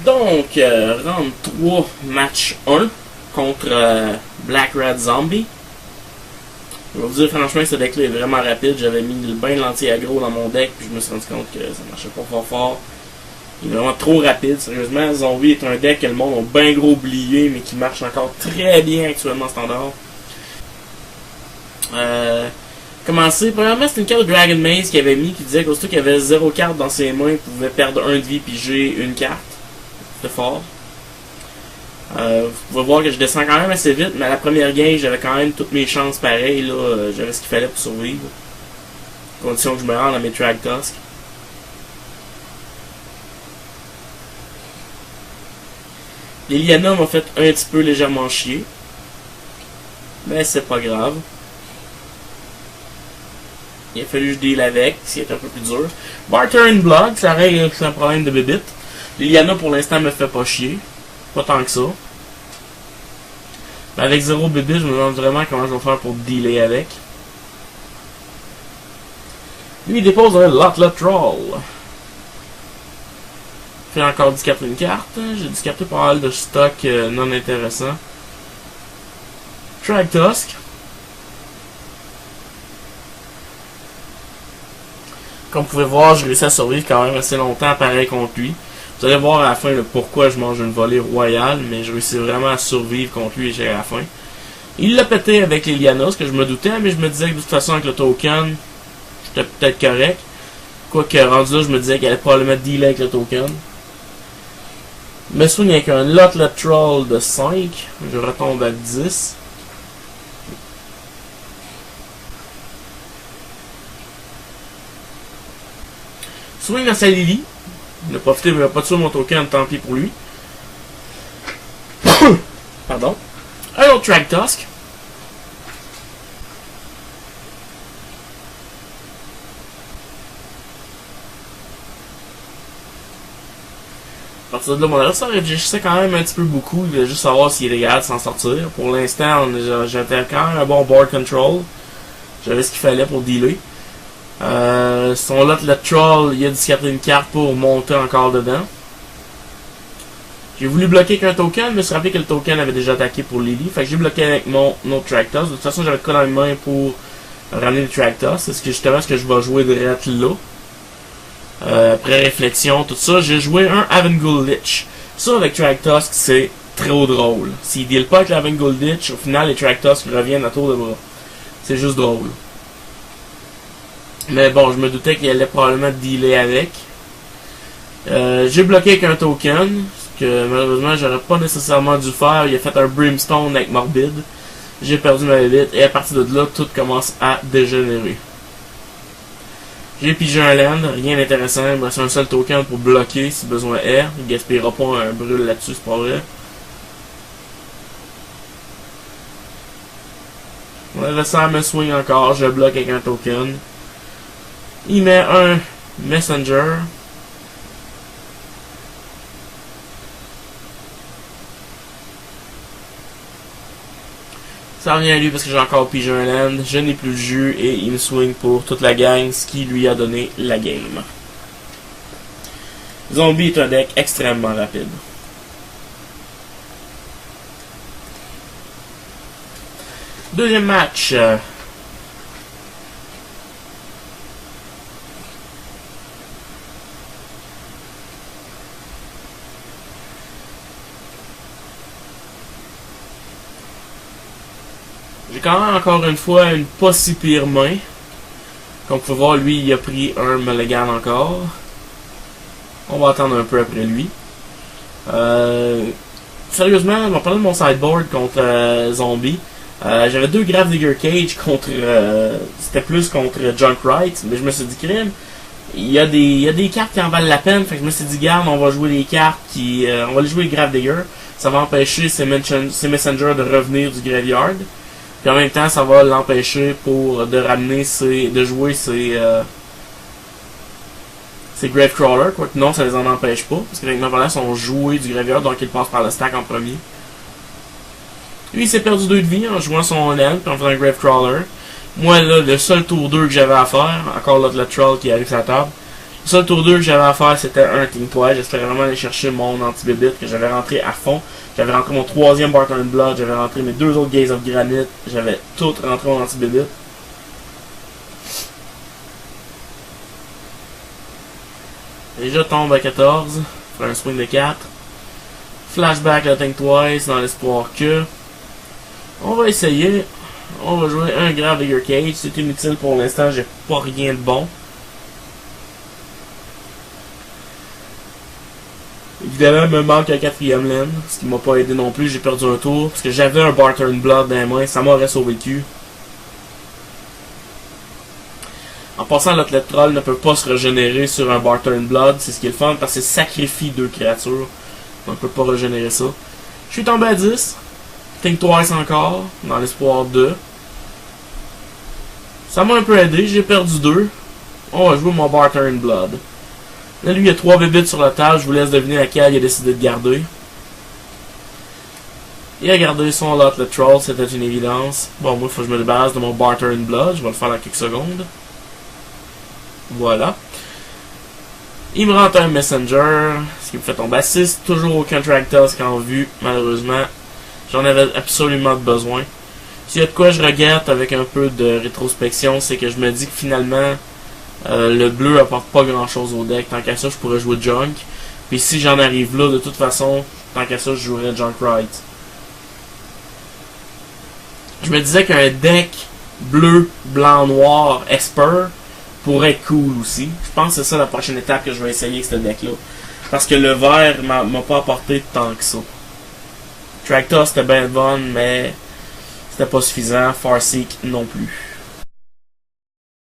Donc, round 3, match 1 contre Black Red Zombie. Je vais vous dire franchement que ce deck-là est vraiment rapide. J'avais mis bien l'anti-aggro dans mon deck, puis je me suis rendu compte que ça marchait pas fort. Il est vraiment trop rapide, sérieusement. Zombie est un deck que le monde a bien gros oublié, mais qui marche encore très bien actuellement standard. Commencer, premièrement, c'était une carte de Dragon Maze qu'il avait mis, qui disait qu'aussitôt qu'il avait 0 carte dans ses mains, il pouvait perdre 1 de vie puis j'ai une carte. C'était fort. Vous pouvez voir que je descends quand même assez vite, mais à la première game, j'avais quand même toutes mes chances pareilles. Là, j'avais ce qu'il fallait pour survivre. Condition que je me rende à mes Track Tusk. Les Liliana m'ont fait un petit peu légèrement chier. Mais c'est pas grave. Il a fallu que je deal avec, c'est un peu plus dur. Barter and Blood, ça règle un problème de bébite. Liliana pour l'instant me fait pas chier. Pas tant que ça. Mais avec 0 bébite, je me demande vraiment comment je vais faire pour dealer avec. Lui il dépose un Lotlet Troll. Fait encore discarter une carte. J'ai discarté pas mal de stock non intéressant. Track Tusk. Comme vous pouvez voir, j'ai réussi à survivre quand même assez longtemps pareil contre lui. Vous allez voir à la fin le pourquoi je mange une volée royale, mais je réussis vraiment à survivre contre lui et à la fin. Il l'a pété avec les Liliana, ce que je me doutais, mais je me disais que de toute façon avec le token, j'étais peut-être correct. Quoique rendu là, je me disais qu'elle allait probablement dealer avec le token. Je me souviens avec un Lotlet Troll de 5, je retombe à 10. Swing à sa Lily. Il a profité, mais il n'a pas tué mon token, tant pis pour lui. Pardon. Un autre Track Tusk. À partir de là, mon adversaire réfléchissait quand même un petit peu beaucoup. Il voulait juste savoir s'il est légal de s'en sortir. Pour l'instant, j'avais quand même un bon board control. J'avais ce qu'il fallait pour dealer. Son Lotlet Troll, il a discardé une carte pour monter encore dedans. J'ai voulu bloquer avec un token, mais je me suis rappelé que le token avait déjà attaqué pour Lily. Fait que j'ai bloqué avec mon autre Track Tusk. De toute façon, j'avais le cas dans les mains pour ramener le Track Tusk. C'est justement ce que je vais jouer direct là. Après réflexion, tout ça, j'ai joué un Avengul Lich. Ça, avec Track Tusk, c'est trop drôle. S'il deal pas avec l'Avengul Lich, au final, les Track Tusk reviennent à tour de bras. C'est juste drôle. Mais bon, je me doutais qu'il allait probablement dealer avec. J'ai bloqué avec un token, ce que malheureusement j'aurais pas nécessairement dû faire. Il a fait un Brimstone avec Morbid. J'ai perdu ma bébite et à partir de là, tout commence à dégénérer. J'ai pigé un land, rien d'intéressant. Il me reste un seul token pour bloquer si besoin est. Il gaspillera pas un brûle là-dessus, c'est pas vrai. Mon adversaire me swing encore, je bloque avec un token. Il met un Messenger. Ça revient à lui parce que j'ai encore pigé un land. Je n'ai plus le jus et il me swing pour toute la gang, ce qui lui a donné la game. Zombie est un deck extrêmement rapide. Deuxième match. J'ai quand même encore une fois une pas si pire main. Comme vous pouvez voir, lui il a pris un Mulligan encore. On va attendre un peu après lui. Sérieusement, on va parler de mon sideboard contre Zombie. J'avais 2 Gravedigger Cage contre... c'était plus contre Junkrat. Mais je me suis dit, crime, il y a des cartes qui en valent la peine. Fait que je me suis dit, garde, on va jouer les cartes qui... on va les jouer Gravedigger. Ça va empêcher ces Messengers de revenir du Graveyard. Puis en même temps, ça va l'empêcher de ramener de jouer ses Gravecrawler. Quoique non, ça les en empêche pas. Parce que techniquement, ils sont joués du Graveyard, donc ils passent par le stack en premier. Lui, il s'est perdu 2 de vie en jouant son land, puis en faisant un Gravecrawler. Moi, là, le seul tour 2 que j'avais à faire, encore là, le Troll qui arrive sur la table, Le seul tour 2 que j'avais à faire, c'était un Team Twice. J'espérais vraiment aller chercher mon anti-bébite que j'avais rentré à fond. J'avais rentré mon 3e Barter Blood, j'avais rentré mes 2 autres Gaze of Granite, j'avais tout rentré mon anti-bébite. Déjà tombe à 14, faire un swing de 4. Flashback le Think Twice dans l'espoir que... On va essayer. On va jouer un Grave Digger Cage. C'est inutile pour l'instant, j'ai pas rien de bon. Évidemment, il me manque un 4e laine, ce qui m'a pas aidé non plus. J'ai perdu un tour parce que j'avais un Barter Blood dans les mains, ça m'aurait sauvé le cul. En passant, l'athlète troll ne peut pas se régénérer sur un Barter Blood, c'est ce qui est le fun parce que ça sacrifie 2 créatures. On ne peut pas régénérer ça. Je suis tombé à 10. Think Twice encore, dans l'espoir de. Ça m'a un peu aidé, j'ai perdu 2. On va jouer mon Barter Blood. Là, lui, il y a 3 bébites sur la table. Je vous laisse deviner laquelle il a décidé de garder. Il a gardé son lot, le troll, c'était une évidence. Bon, moi, il faut que je me débarrasse de mon Barter Blood. Je vais le faire dans quelques secondes. Voilà. Il me rentre un Messenger, ce qui me fait tomber à 6. Toujours aucun Tractask en vue, malheureusement. J'en avais absolument besoin. S'il y a de quoi je regrette avec un peu de rétrospection, c'est que je me dis que finalement... le bleu apporte pas grand chose au deck. Tant qu'à ça, je pourrais jouer Junk. Puis si j'en arrive là, de toute façon, tant qu'à ça, je jouerais Junkrat. Je me disais qu'un deck bleu, blanc, noir, Esper pourrait être cool aussi. Je pense que c'est ça la prochaine étape que je vais essayer avec ce deck-là. Parce que le vert m'a pas apporté tant que ça. Tractor c'était bien bon, mais c'était pas suffisant. Farseek non plus.